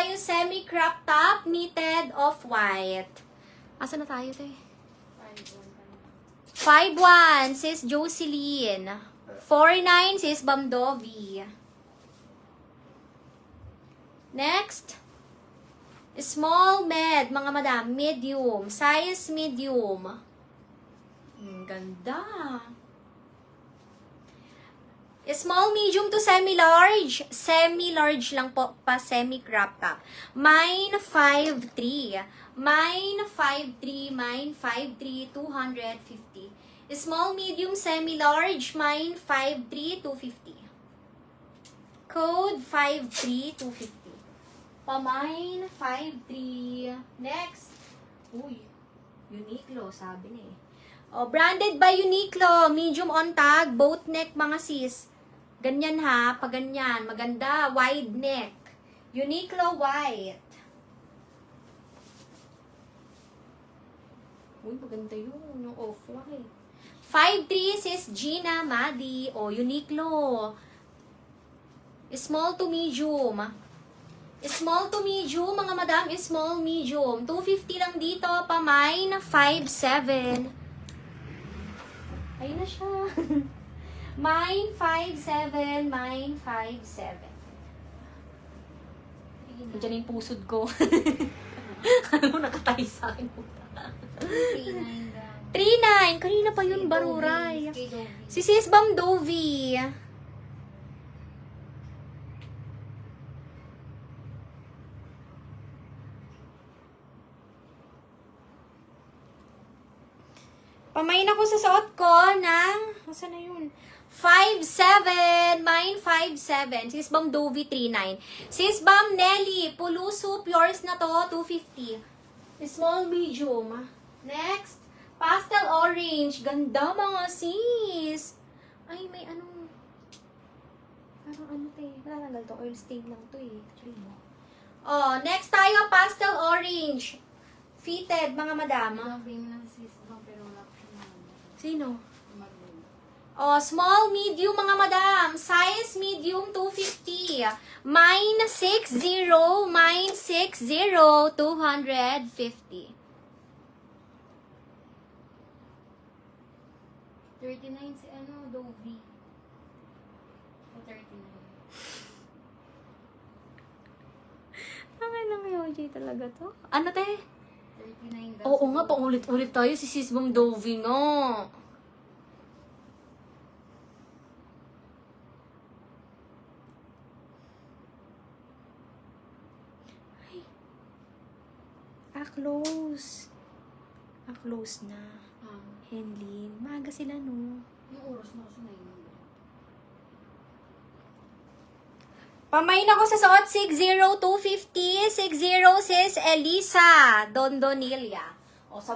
tayo semi-crop top, knitted off-white. Asa na tayo, te? 5'1", sis Jocelyn. 4'9", sis Bamdovi. Next. Small, med, mga madam. Medium. Size medium. Ganda. Small, medium to semi-large. Semi-large lang po pa, semi-crop top. Mine 5'3". Mine 5'3", mine 5'3", 250. Small, medium, semi-large, mine 5'3", 250. Code 5'3", 250. Pamine 5'3". Next. Uy, Uniqlo, sabi niya eh. Oh, branded by Uniqlo, medium on tag, boat neck mga sis. Ganyan ha, pag ganyan, maganda, wide neck. Uniqlo white. Uy, maganda yun, yung off-white. 5'3", sis Gina Madi. O, Uniqlo. Small to medium. Small to medium, mga madam, small, medium. 250 lang dito, pamine 5'7". Ayun na siya. Mine 5'7", mine 5'7". Diyan yung pusod ko. Ano, nakatayo sa akin po. 3'9". Kanina pa yun, baruray. Si sis Bamdovi. Pamain ako sa suot ko ng, asa na yun? 5'7", mine 5'7". Sis Bam Dovi 3'9". Sis Bam Nelly, Pulusup, yours na to, 250. Small, medium. Next, pastel orange. Ganda mga sis. Ay, may anong, parang ano to eh. Matatanggal to, oil stain lang to eh. Oh, next tayo, pastel orange. Fitted, mga madam. Sino? Oh, small, medium, mga madam. Size medium, 250. Mine 60, mine 60, 250. 39 si ano, Dovi. O 39. Tangay lang yung OJ talaga to. Ano te? 39 daw. Oo nga, paulit-ulit tayo si Sis Bam Dovi nga. Ay. Close. Close na. Henlin. Maaga sila, no? Yung oras mo kasi na yun. Pamain ako sa suot, 60, 250, 60, sis Elisa Dondonilia. O, sa